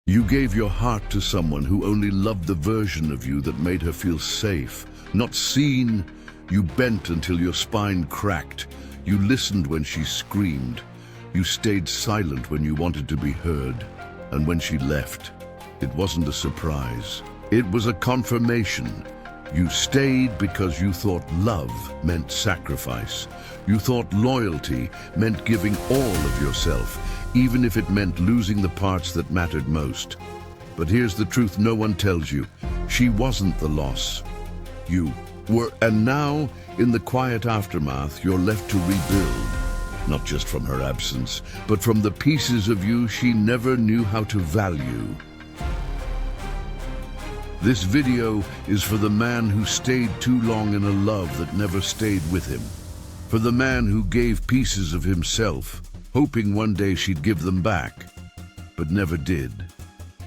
You gave your heart to someone who only loved the version of you that made her feel safe, not seen. You bent until your spine cracked. You listened when she screamed. You stayed silent when you wanted to be heard. And when she left, it wasn't a surprise. It was a confirmation. You stayed because you thought love meant sacrifice. You thought loyalty meant giving all of yourself, even if it meant losing the parts that mattered most. But here's the truth no one tells you. She wasn't the loss. You were. And now, in the quiet aftermath, you're left to rebuild. Not just from her absence, but from the pieces of you she never knew how to value. This video is for the man who stayed too long in a love that never stayed with him. For the man who gave pieces of himself, hoping one day she'd give them back, but never did.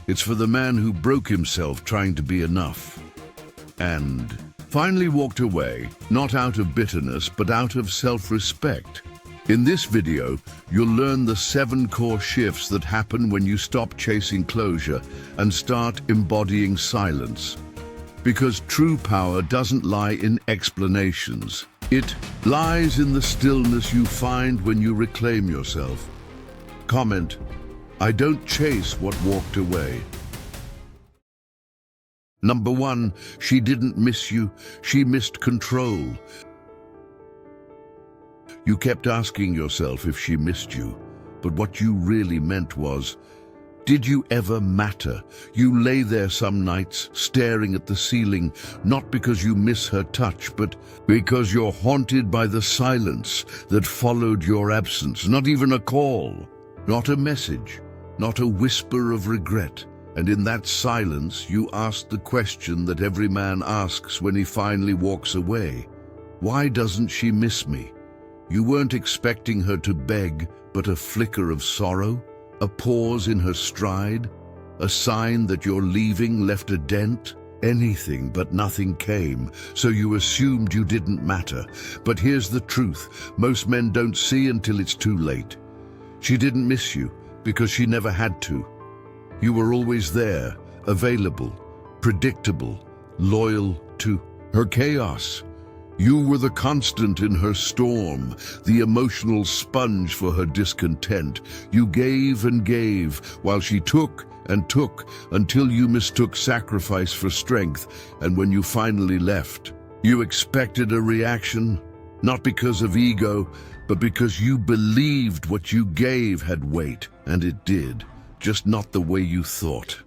It's for the man who broke himself trying to be enough, and finally walked away, not out of bitterness, but out of self-respect. In this video, you'll learn the 7 core shifts that happen when you stop chasing closure and start embodying silence. Because true power doesn't lie in explanations. It lies in the stillness you find when you reclaim yourself. Comment, I don't chase what walked away. Number 1, she didn't miss you, she missed control. You kept asking yourself if she missed you, but what you really meant was, did you ever matter? You lay there some nights, staring at the ceiling, not because you miss her touch, but because you're haunted by the silence that followed your absence. Not even a call, not a message, not a whisper of regret. And in that silence, you asked the question that every man asks when he finally walks away. Why doesn't she miss me? You weren't expecting her to beg, but a flicker of sorrow, a pause in her stride, a sign that your leaving left a dent. Anything but nothing came, so you assumed you didn't matter. But here's the truth, most men don't see until it's too late. She didn't miss you because she never had to. You were always there, available, predictable, loyal to her chaos. You were the constant in her storm, the emotional sponge for her discontent. You gave and gave while she took and took until you mistook sacrifice for strength. And when you finally left, you expected a reaction, not because of ego, but because you believed what you gave had weight, and it did, just not the way you thought.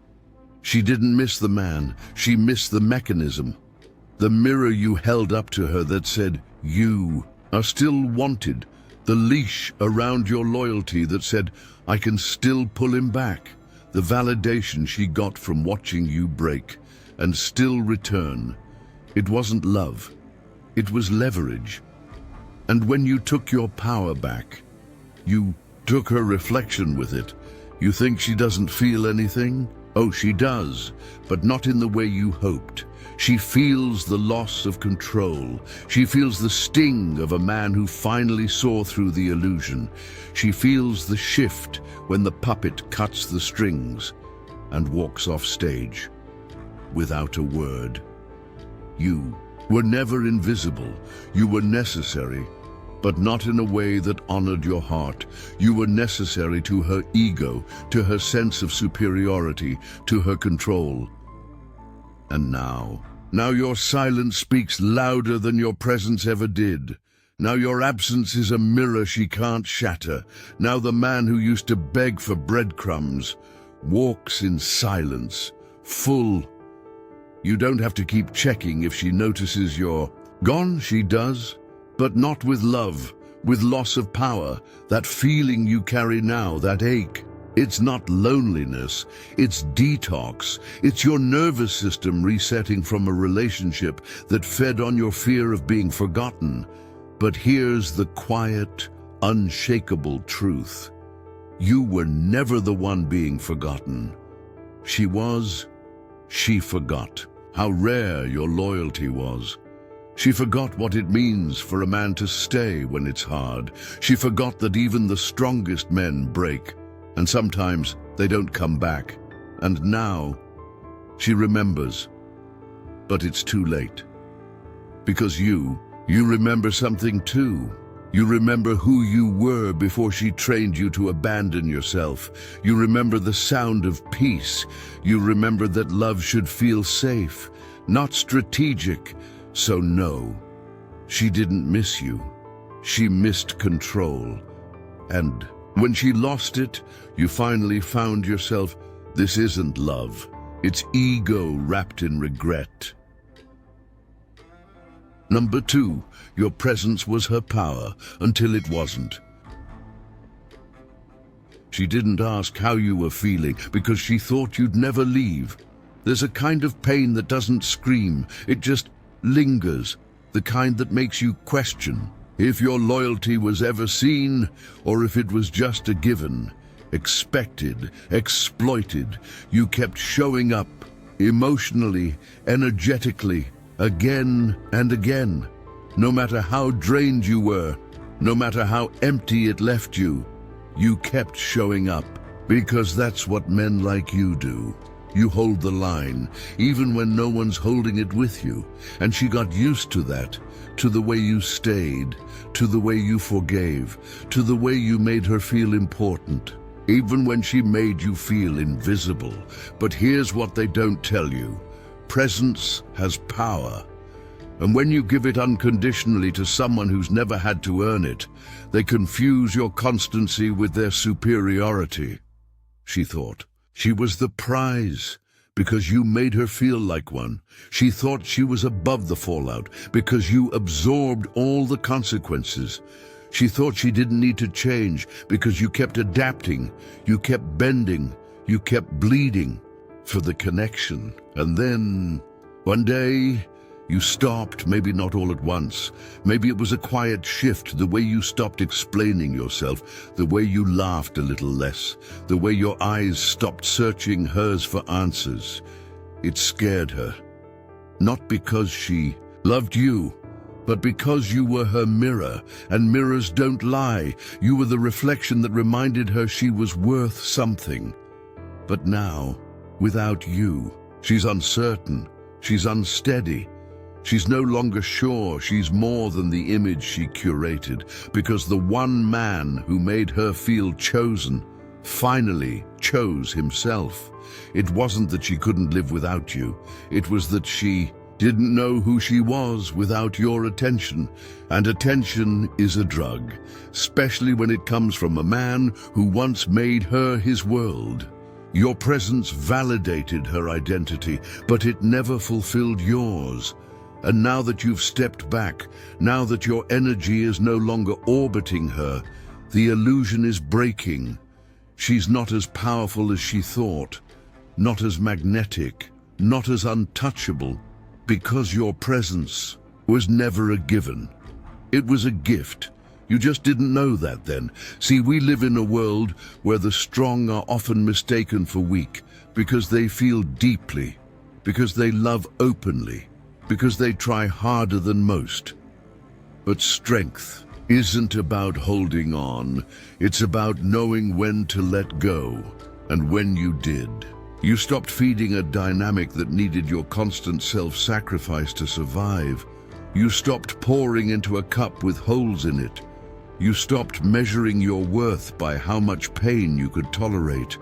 She didn't miss the man, she missed the mechanism. The mirror you held up to her that said, you are still wanted. The leash around your loyalty that said, I can still pull him back. The validation she got from watching you break and still return. It wasn't love, it was leverage. And when you took your power back, you took her reflection with it. You think she doesn't feel anything? Oh, she does, but not in the way you hoped. She feels the loss of control. She feels the sting of a man who finally saw through the illusion. She feels the shift when the puppet cuts the strings and walks off stage without a word. You were never invisible. You were necessary, but not in a way that honored your heart. You were necessary to her ego, to her sense of superiority, to her control. And now your silence speaks louder than your presence ever did. Now your absence is a mirror she can't shatter. Now the man who used to beg for breadcrumbs walks in silence, full. You don't have to keep checking if she notices you're gone, she does. But not with love, with loss of power, that feeling you carry now, that ache. It's not loneliness, it's detox. It's your nervous system resetting from a relationship that fed on your fear of being forgotten. But here's the quiet, unshakable truth. You were never the one being forgotten. She was. She forgot how rare your loyalty was. She forgot what it means for a man to stay when it's hard. She forgot that even the strongest men break, and sometimes they don't come back. And now, she remembers. But it's too late. Because you remember something too. You remember who you were before she trained you to abandon yourself. You remember the sound of peace. You remember that love should feel safe, not strategic. So no, she didn't miss you. She missed control. And when she lost it, you finally found yourself. This isn't love. It's ego wrapped in regret. Number 2, your presence was her power until it wasn't. She didn't ask how you were feeling because she thought you'd never leave. There's a kind of pain that doesn't scream, it just lingers, the kind that makes you question if your loyalty was ever seen or if it was just a given, expected, exploited. You kept showing up, emotionally, energetically, again and again. No matter how drained you were, no matter how empty it left you, you kept showing up. Because that's what men like you do. You hold the line, even when no one's holding it with you. And she got used to that, to the way you stayed, to the way you forgave, to the way you made her feel important, even when she made you feel invisible. But here's what they don't tell you. Presence has power. And when you give it unconditionally to someone who's never had to earn it, they confuse your constancy with their superiority. She thought she was the prize because you made her feel like one. She thought she was above the fallout because you absorbed all the consequences. She thought she didn't need to change because you kept adapting, you kept bending, you kept bleeding for the connection. And then, one day, you stopped, maybe not all at once. Maybe it was a quiet shift, the way you stopped explaining yourself, the way you laughed a little less, the way your eyes stopped searching hers for answers. It scared her. Not because she loved you, but because you were her mirror, and mirrors don't lie. You were the reflection that reminded her she was worth something. But now, without you, she's uncertain, she's unsteady. She's no longer sure she's more than the image she curated, because the one man who made her feel chosen finally chose himself. It wasn't that she couldn't live without you. It was that she didn't know who she was without your attention. And attention is a drug, especially when it comes from a man who once made her his world. Your presence validated her identity, but it never fulfilled yours. And now that you've stepped back, now that your energy is no longer orbiting her, the illusion is breaking. She's not as powerful as she thought, not as magnetic, not as untouchable, because your presence was never a given. It was a gift. You just didn't know that then. See, we live in a world where the strong are often mistaken for weak because they feel deeply, because they love openly, because they try harder than most. But strength isn't about holding on. It's about knowing when to let go. And when you did, you stopped feeding a dynamic that needed your constant self-sacrifice to survive. You stopped pouring into a cup with holes in it. You stopped measuring your worth by how much pain you could tolerate.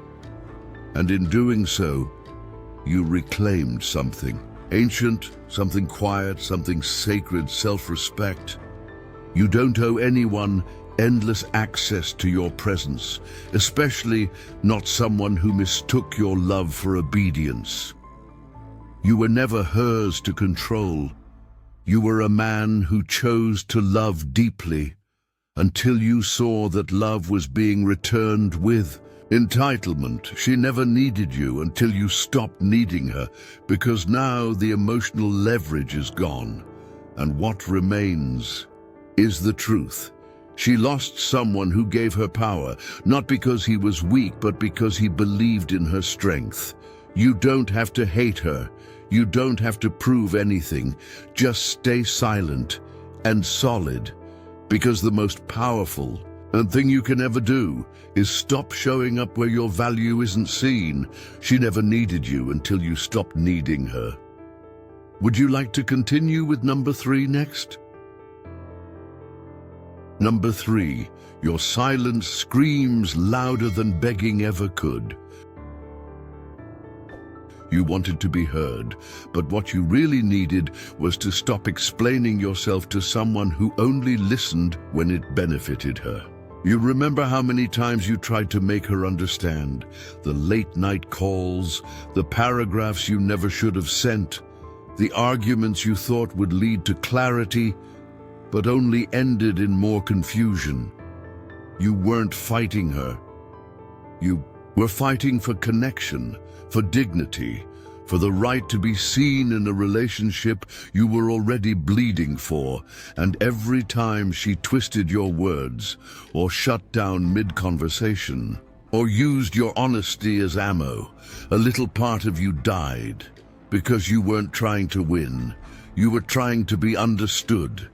And in doing so, you reclaimed something ancient, something quiet, something sacred, self-respect. You don't owe anyone endless access to your presence, especially not someone who mistook your love for obedience. You were never hers to control. You were a man who chose to love deeply until you saw that love was being returned with entitlement. She never needed you until you stopped needing her, because now the emotional leverage is gone, and what remains is the truth. She lost someone who gave her power, not because he was weak, but because he believed in her strength. You don't have to hate her. You don't have to prove anything. Just stay silent and solid, because the most powerful And thing you can ever do is stop showing up where your value isn't seen. She never needed you until you stopped needing her. Would you like to continue with number 3 next? Number 3, your silence screams louder than begging ever could. You wanted to be heard, but what you really needed was to stop explaining yourself to someone who only listened when it benefited her. You remember how many times you tried to make her understand, the late-night calls, the paragraphs you never should have sent, the arguments you thought would lead to clarity, but only ended in more confusion. You weren't fighting her. You were fighting for connection, for dignity, for the right to be seen in a relationship you were already bleeding for, and every time she twisted your words, or shut down mid-conversation, or used your honesty as ammo, a little part of you died, because you weren't trying to win, you were trying to be understood.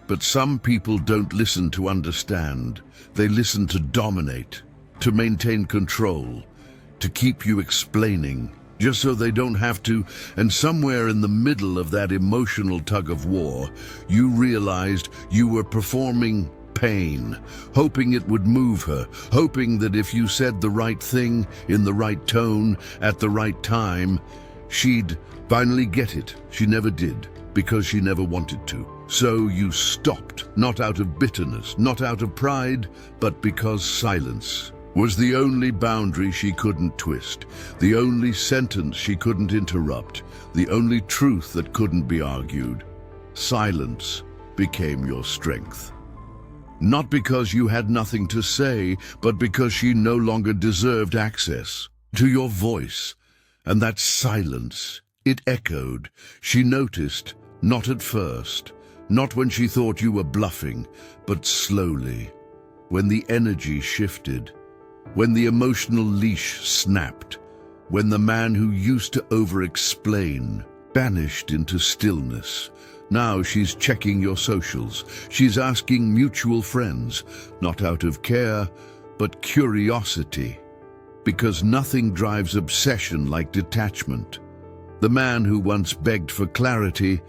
But some people don't listen to understand, they listen to dominate, to maintain control, to keep you explaining, just so they don't have to, and somewhere in the middle of that emotional tug-of-war, you realized you were performing pain, hoping it would move her, hoping that if you said the right thing, in the right tone, at the right time, she'd finally get it. She never did, because she never wanted to. So you stopped, not out of bitterness, not out of pride, but because silence was the only boundary she couldn't twist, the only sentence she couldn't interrupt, the only truth that couldn't be argued. Silence became your strength. Not because you had nothing to say, but because she no longer deserved access to your voice. And that silence, it echoed. She noticed, not at first, not when she thought you were bluffing, but slowly, when the energy shifted, when the emotional leash snapped, when the man who used to over-explain vanished into stillness. Now she's checking your socials. She's asking mutual friends, not out of care, but curiosity. Because nothing drives obsession like detachment. The man who once begged for clarity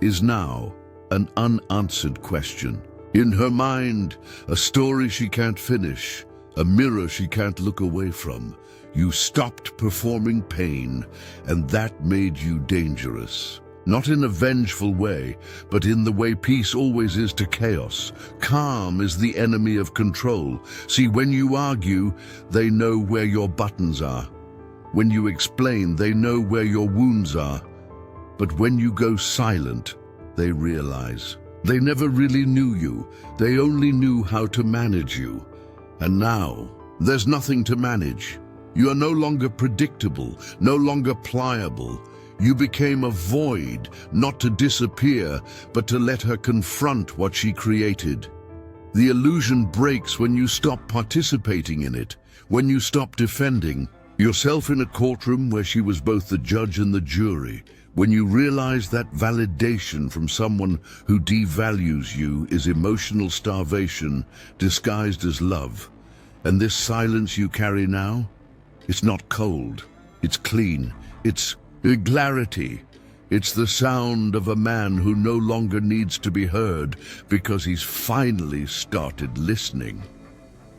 is now an unanswered question. In her mind, a story she can't finish, a mirror she can't look away from. You stopped performing pain, and that made you dangerous. Not in a vengeful way, but in the way peace always is to chaos. Calm is the enemy of control. See, when you argue, they know where your buttons are. When you explain, they know where your wounds are. But when you go silent, they realize. They never really knew you. They only knew how to manage you. And now, there's nothing to manage. You are no longer predictable, no longer pliable. You became a void, not to disappear, but to let her confront what she created. The illusion breaks when you stop participating in it, when you stop defending yourself in a courtroom where she was both the judge and the jury, when you realize that validation from someone who devalues you is emotional starvation disguised as love. And this silence you carry now, it's not cold, it's clean, it's clarity. It's the sound of a man who no longer needs to be heard because he's finally started listening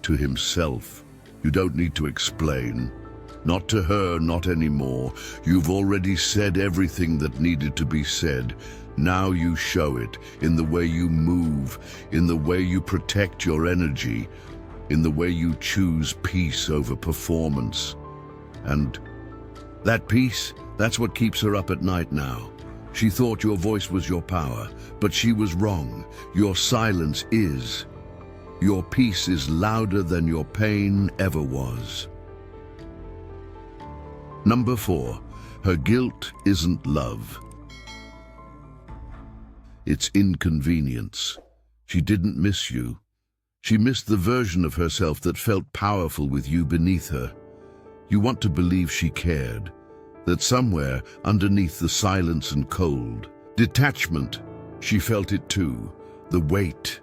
to himself. You don't need to explain. Not to her, not anymore. You've already said everything that needed to be said. Now you show it in the way you move, in the way you protect your energy, in the way you choose peace over performance. And that peace, that's what keeps her up at night now. She thought your voice was your power, but she was wrong. Your silence is. Your peace is louder than your pain ever was. Number 4, her guilt isn't love. It's inconvenience. She didn't miss you. She missed the version of herself that felt powerful with you beneath her. You want to believe she cared, that somewhere underneath the silence and cold, detachment, she felt it too, the weight,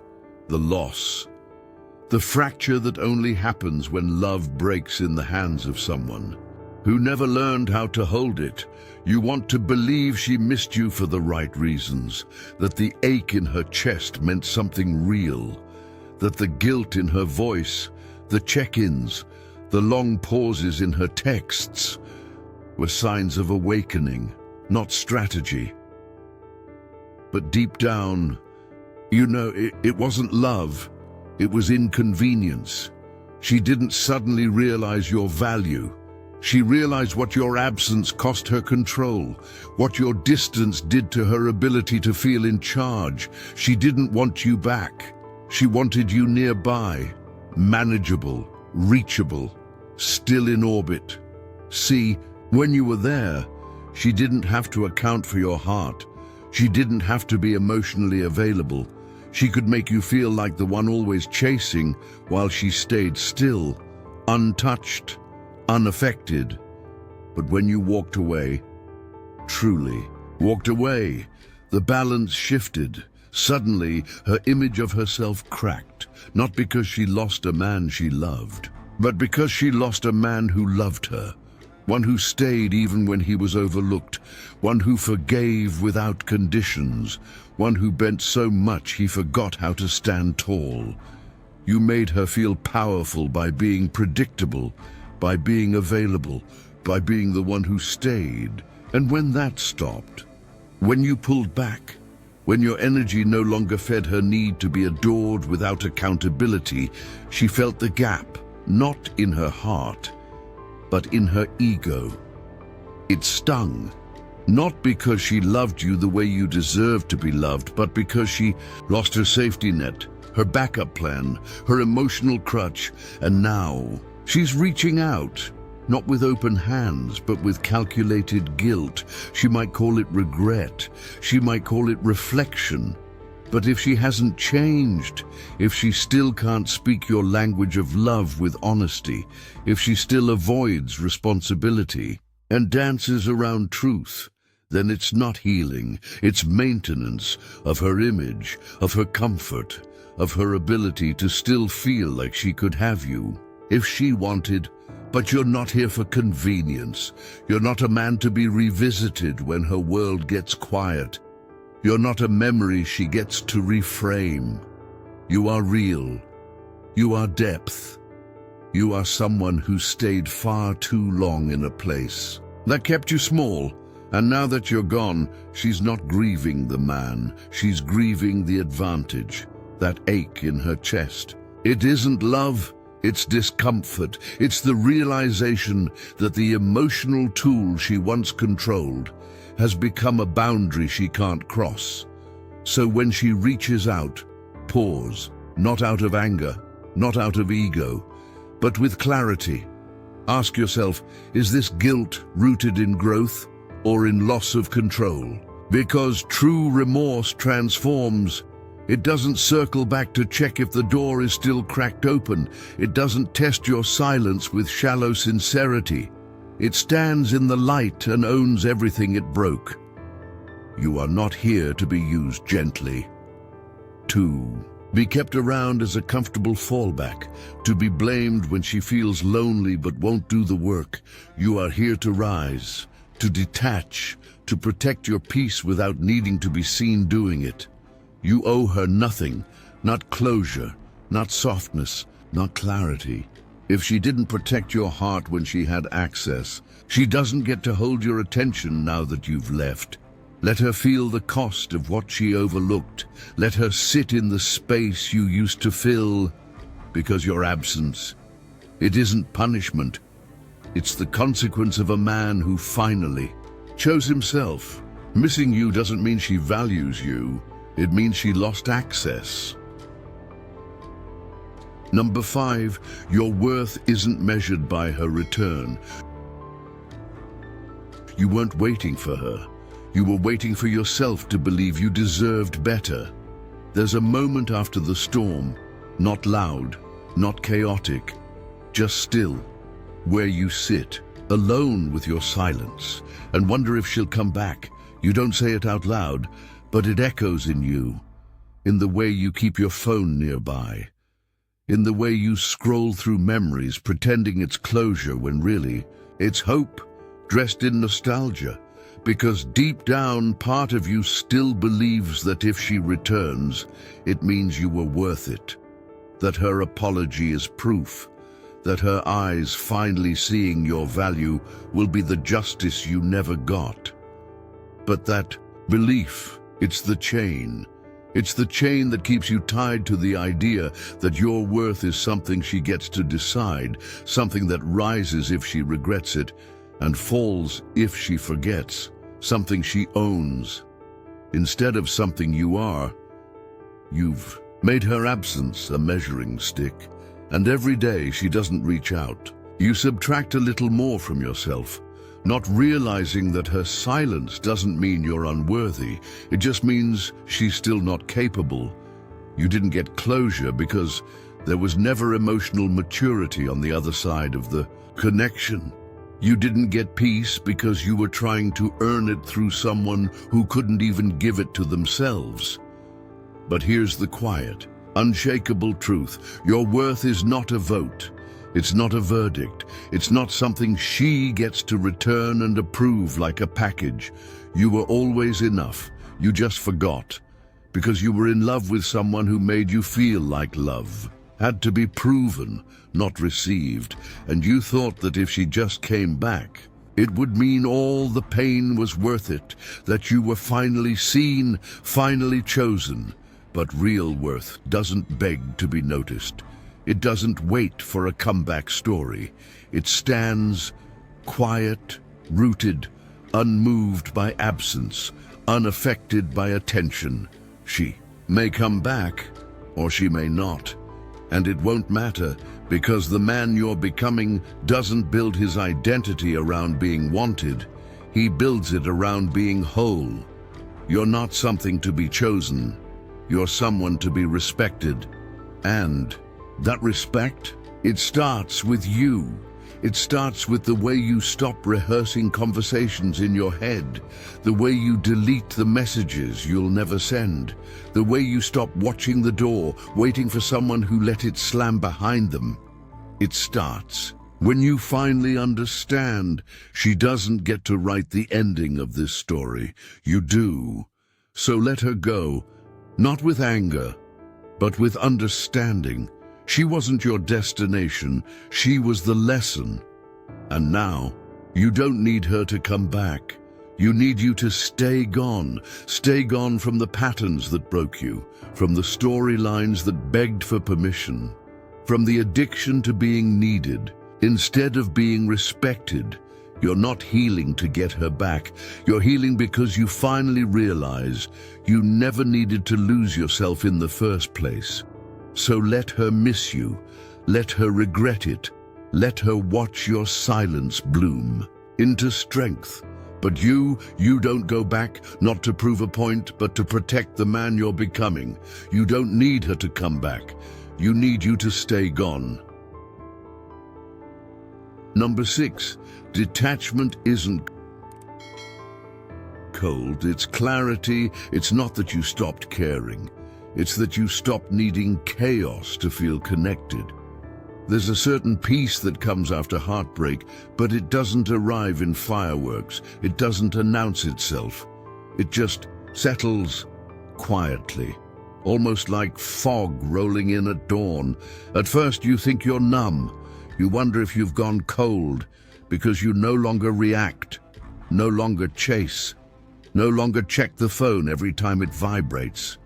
the loss, The fracture that only happens when love breaks in the hands of someone who never learned how to hold it. You want to believe she missed you for the right reasons, that the ache in her chest meant something real, that the guilt in her voice, the check-ins, the long pauses in her texts were signs of awakening, not strategy. But deep down, you know, it wasn't love, it was inconvenience. She didn't suddenly realize your value. She realized what your absence cost her control, what your distance did to her ability to feel in charge. She didn't want you back. She wanted you nearby, manageable, reachable, still in orbit. See, when you were there, she didn't have to account for your heart. She didn't have to be emotionally available. She could make you feel like the one always chasing while she stayed still, untouched, unaffected. But when you walked away, truly walked away, the balance shifted. Suddenly, her image of herself cracked, not because she lost a man she loved, but because she lost a man who loved her, one who stayed even when he was overlooked, one who forgave without conditions, one who bent so much he forgot how to stand tall. You made her feel powerful by being predictable, by being available, by being the one who stayed. And when that stopped, when you pulled back, when your energy no longer fed her need to be adored without accountability, she felt the gap, not in her heart, but in her ego. It stung, not because she loved you the way you deserved to be loved, but because she lost her safety net, her backup plan, her emotional crutch, and now she's reaching out, not with open hands, but with calculated guilt. She might call it regret. She might call it reflection. But if she hasn't changed, if she still can't speak your language of love with honesty, if she still avoids responsibility and dances around truth, then it's not healing, it's maintenance of her image, of her comfort, of her ability to still feel like she could have you if she wanted. But you're not here for convenience. You're not a man to be revisited when her world gets quiet. You're not a memory she gets to reframe. You are real. You are depth. You are someone who stayed far too long in a place that kept you small. And now that you're gone, she's not grieving the man. She's grieving the advantage, that ache in her chest. It isn't love. It's discomfort. It's the realization that the emotional tool she once controlled has become a boundary she can't cross. So when she reaches out, pause, not out of anger, not out of ego, but with clarity. Ask yourself, is this guilt rooted in growth or in loss of control? Because true remorse transforms. It doesn't circle back to check if the door is still cracked open. It doesn't test your silence with shallow sincerity. It stands in the light and owns everything it broke. You are not here to be used gently, to be kept around as a comfortable fallback, to be blamed when she feels lonely but won't do the work. You are here to rise, to detach, to protect your peace without needing to be seen doing it. You owe her nothing, not closure, not softness, not clarity. If she didn't protect your heart when she had access, she doesn't get to hold your attention now that you've left. Let her feel the cost of what she overlooked. Let her sit in the space you used to fill, because your absence, it isn't punishment. It's the consequence of a man who finally chose himself. Missing you doesn't mean she values you. It means she lost access. Number 5, your worth isn't measured by her return. You weren't waiting for her. You were waiting for yourself to believe you deserved better. There's a moment after the storm, not loud, not chaotic, just still, where you sit, alone with your silence, and wonder if she'll come back. You don't say it out loud, but it echoes in you, in the way you keep your phone nearby, in the way you scroll through memories pretending it's closure when really it's hope dressed in nostalgia. Because deep down, part of you still believes that if she returns, it means you were worth it. That her apology is proof. That her eyes finally seeing your value will be the justice you never got. But that belief, it's the chain. It's the chain that keeps you tied to the idea that your worth is something she gets to decide, something that rises if she regrets it, and falls if she forgets, something she owns. Instead of something you are, you've made her absence a measuring stick, and every day she doesn't reach out, you subtract a little more from yourself, not realizing that her silence doesn't mean you're unworthy, it just means she's still not capable. You didn't get closure because there was never emotional maturity on the other side of the connection. You didn't get peace because you were trying to earn it through someone who couldn't even give it to themselves. But here's the quiet, unshakable truth. Your worth is not a vote. It's not a verdict. It's not something she gets to return and approve like a package. You were always enough. You just forgot. Because you were in love with someone who made you feel like love. Had to be proven, not received, and you thought that if she just came back, it would mean all the pain was worth it, that you were finally seen, finally chosen. But real worth doesn't beg to be noticed. It doesn't wait for a comeback story. It stands quiet, rooted, unmoved by absence, unaffected by attention. She may come back, or she may not. And it won't matter, because the man you're becoming doesn't build his identity around being wanted. He builds it around being whole. You're not something to be chosen. You're someone to be respected. And that respect, it starts with you. It starts with the way you stop rehearsing conversations in your head, the way you delete the messages you'll never send, the way you stop watching the door, waiting for someone who let it slam behind them. It starts when you finally understand she doesn't get to write the ending of this story. You do. So let her go, not with anger, but with understanding. She wasn't your destination, she was the lesson. And now, you don't need her to come back. You need you to stay gone from the patterns that broke you, from the storylines that begged for permission, from the addiction to being needed, instead of being respected. You're not healing to get her back. You're healing because you finally realize you never needed to lose yourself in the first place. So let her miss you, let her regret it, let her watch your silence bloom into strength. But you don't go back, not to prove a point, but to protect the man you're becoming. You don't need her to come back. You need you to stay gone. Number 6, detachment isn't cold, it's clarity. It's not that you stopped caring. It's that you stopped needing chaos to feel connected. There's a certain peace that comes after heartbreak, but it doesn't arrive in fireworks. It doesn't announce itself. It just settles quietly, almost like fog rolling in at dawn. At first you think you're numb. You wonder if you've gone cold, because you no longer react, no longer chase, no longer check the phone every time it vibrates.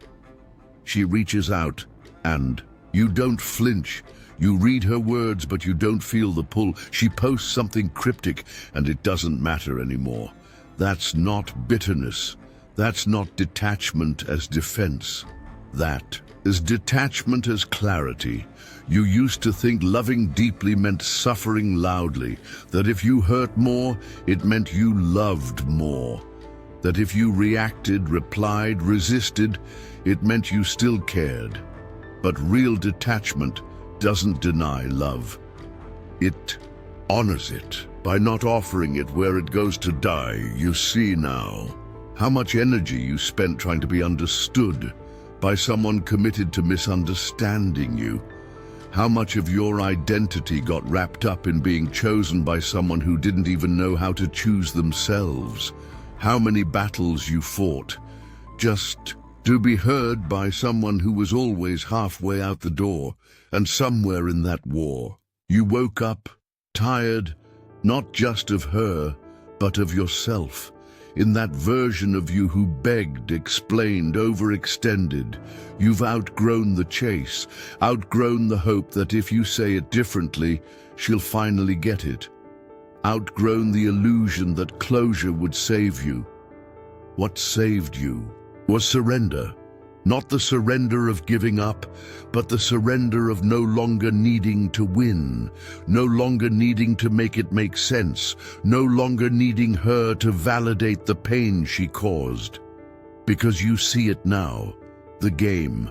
She reaches out, and you don't flinch. You read her words, but you don't feel the pull. She posts something cryptic, and it doesn't matter anymore. That's not bitterness. That's not detachment as defense. That is detachment as clarity. You used to think loving deeply meant suffering loudly, that if you hurt more, it meant you loved more, that if you reacted, replied, resisted, it meant you still cared. But real detachment doesn't deny love. It honors it by not offering it where it goes to die. You see now how much energy you spent trying to be understood by someone committed to misunderstanding you. How much of your identity got wrapped up in being chosen by someone who didn't even know how to choose themselves? How many battles you fought just to be heard by someone who was always halfway out the door, and somewhere in that war, you woke up tired, not just of her, but of yourself, in that version of you who begged, explained, overextended. You've outgrown the chase, outgrown the hope that if you say it differently, she'll finally get it. Outgrown the illusion that closure would save you. What saved you was surrender. Not the surrender of giving up, but the surrender of no longer needing to win, no longer needing to make it make sense, no longer needing her to validate the pain she caused. Because you see it now, the game,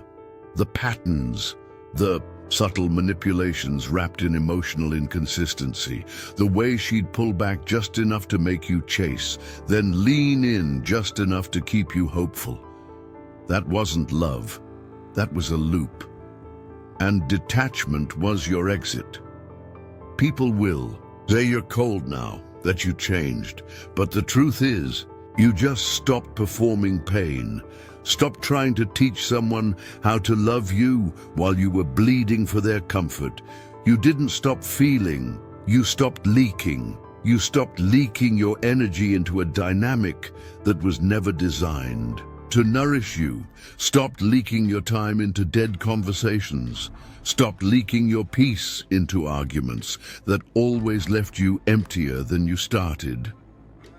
the patterns, the subtle manipulations wrapped in emotional inconsistency, the way she'd pull back just enough to make you chase, then lean in just enough to keep you hopeful. That wasn't love, that was a loop. And detachment was your exit. People will say you're cold now, that you changed, but the truth is, you just stopped performing pain. Stop trying to teach someone how to love you while you were bleeding for their comfort. You didn't stop feeling, you stopped leaking. You stopped leaking your energy into a dynamic that was never designed to nourish you. Stopped leaking your time into dead conversations. Stopped leaking your peace into arguments that always left you emptier than you started.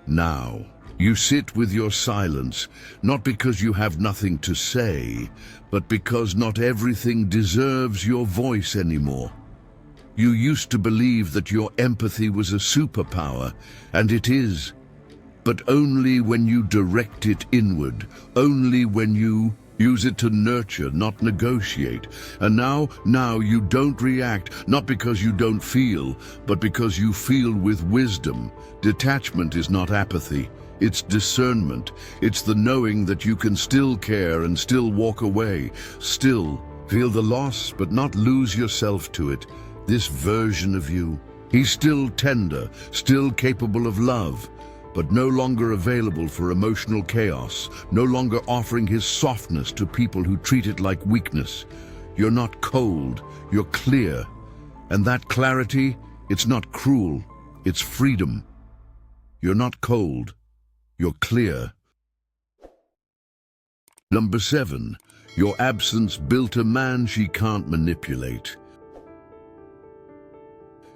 Now, you sit with your silence, not because you have nothing to say, but because not everything deserves your voice anymore. You used to believe that your empathy was a superpower, and it is, but only when you direct it inward, only when you use it to nurture, not negotiate. And now you don't react, not because you don't feel, but because you feel with wisdom. Detachment is not apathy. It's discernment. It's the knowing that you can still care and still walk away, still feel the loss, but not lose yourself to it. This version of you, he's still tender, still capable of love, but no longer available for emotional chaos, no longer offering his softness to people who treat it like weakness. You're not cold, you're clear. And that clarity, it's not cruel, it's freedom. You're not cold, you're clear. Number 7, your absence built a man she can't manipulate.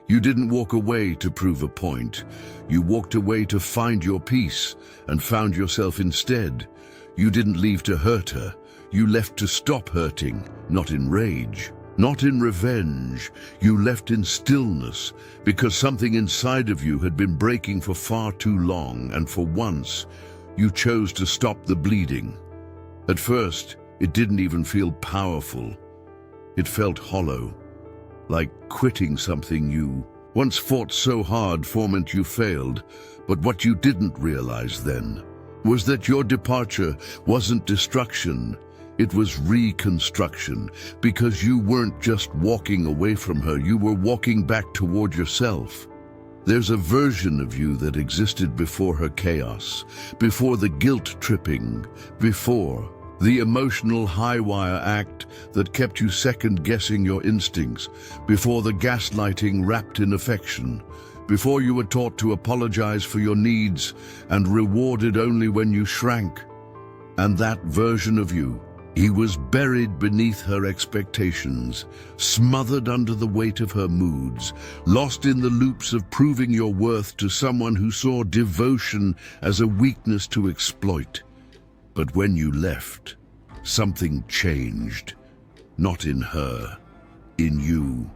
You didn't walk away to prove a point. You walked away to find your peace and found yourself instead. You didn't leave to hurt her. You left to stop hurting, not in rage, not in revenge. You left in stillness because something inside of you had been breaking for far too long, and for once, you chose to stop the bleeding. At first, it didn't even feel powerful. It felt hollow. Like quitting something you once fought so hard meant you failed. But what you didn't realize then was that your departure wasn't destruction, it was reconstruction, because you weren't just walking away from her, you were walking back toward yourself. There's a version of you that existed before her chaos, before the guilt tripping, before the emotional high-wire act that kept you second-guessing your instincts, before the gaslighting wrapped in affection, before you were taught to apologize for your needs and rewarded only when you shrank. And that version of you, he was buried beneath her expectations, smothered under the weight of her moods, lost in the loops of proving your worth to someone who saw devotion as a weakness to exploit. But when you left, something changed. Not in her, in you.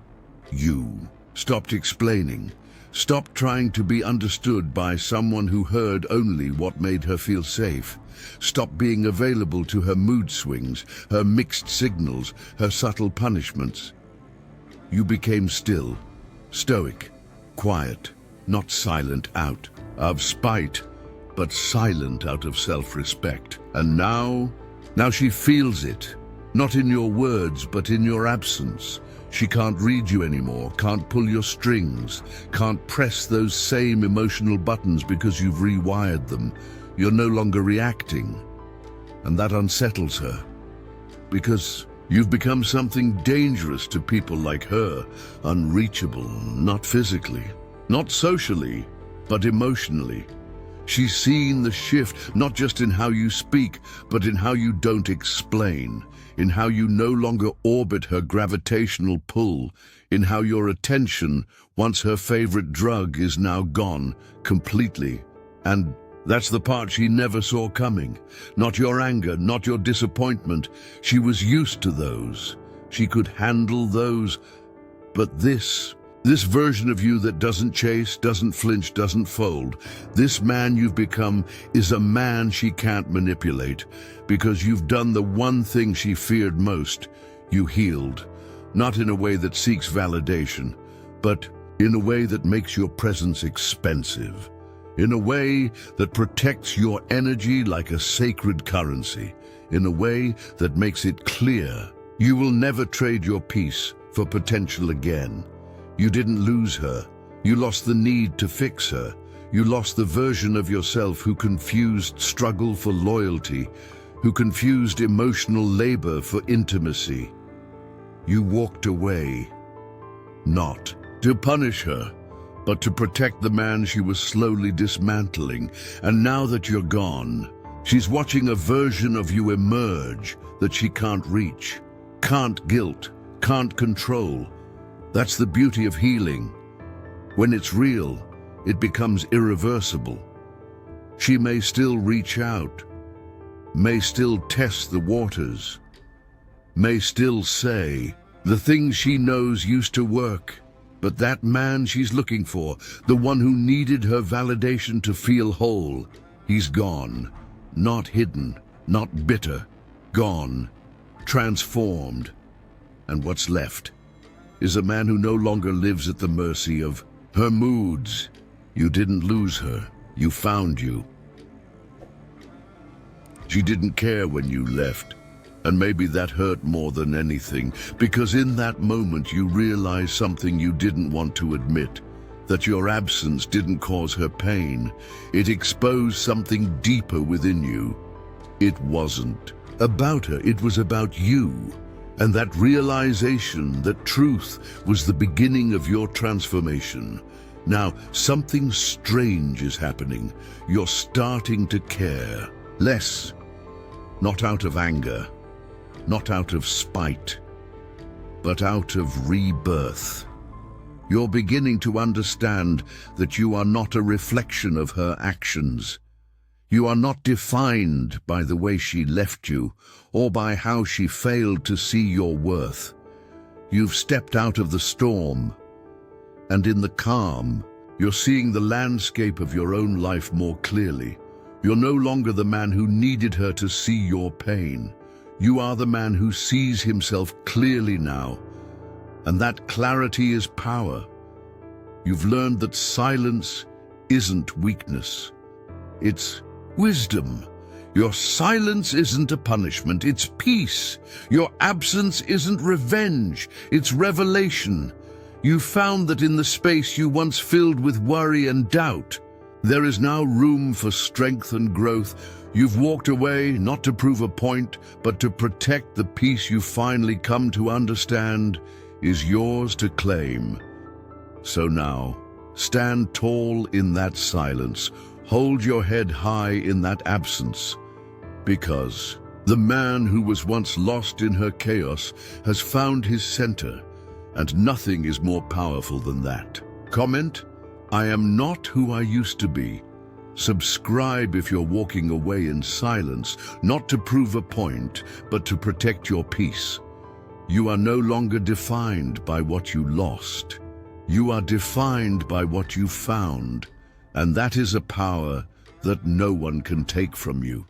You stopped explaining, stopped trying to be understood by someone who heard only what made her feel safe. Stopped being available to her mood swings, her mixed signals, her subtle punishments. You became still, stoic, quiet, not silent out of spite, but silent out of self-respect. And now she feels it, not in your words, but in your absence. She can't read you anymore, can't pull your strings, can't press those same emotional buttons because you've rewired them. You're no longer reacting. And that unsettles her. Because you've become something dangerous to people like her, unreachable, not physically, not socially, but emotionally. She's seen the shift, not just in how you speak, but in how you don't explain, in how you no longer orbit her gravitational pull, in how your attention, once her favorite drug, is now gone completely. And that's the part she never saw coming. Not your anger, not your disappointment. She was used to those. She could handle those. But this version of you that doesn't chase, doesn't flinch, doesn't fold, this man you've become is a man she can't manipulate, because you've done the one thing she feared most. You healed, not in a way that seeks validation, but in a way that makes your presence expensive, in a way that protects your energy like a sacred currency, in a way that makes it clear you will never trade your peace for potential again. You didn't lose her. You lost the need to fix her. You lost the version of yourself who confused struggle for loyalty, who confused emotional labor for intimacy. You walked away, not to punish her, but to protect the man she was slowly dismantling. And now that you're gone, she's watching a version of you emerge that she can't reach, can't guilt, can't control. That's the beauty of healing. When it's real, it becomes irreversible. She may still reach out, may still test the waters, may still say the things she knows used to work, but that man she's looking for, the one who needed her validation to feel whole, he's gone. Not hidden, not bitter, gone, transformed. And what's left is a man who no longer lives at the mercy of her moods. You didn't lose her, you found you. She didn't care when you left, and maybe that hurt more than anything, because in that moment you realized something you didn't want to admit, that your absence didn't cause her pain. It exposed something deeper within you. It wasn't about her, it was about you. And that realization that truth was the beginning of your transformation. Now, something strange is happening. You're starting to care. Less. Not out of anger, not out of spite, but out of rebirth. You're beginning to understand that you are not a reflection of her actions. You are not defined by the way she left you, or by how she failed to see your worth. You've stepped out of the storm, and in the calm, you're seeing the landscape of your own life more clearly. You're no longer the man who needed her to see your pain. You are the man who sees himself clearly now, and that clarity is power. You've learned that silence isn't weakness. It's wisdom. Your silence isn't a punishment, it's peace. Your absence isn't revenge, it's revelation. You found that in the space you once filled with worry and doubt, there is now room for strength and growth. You've walked away not to prove a point, but to protect the peace you finally come to understand is yours to claim. So now, stand tall in that silence. Hold your head high in that absence, because the man who was once lost in her chaos has found his center, and nothing is more powerful than that. Comment, I am not who I used to be. Subscribe if you're walking away in silence, not to prove a point, but to protect your peace. You are no longer defined by what you lost. You are defined by what you found. And that is a power that no one can take from you.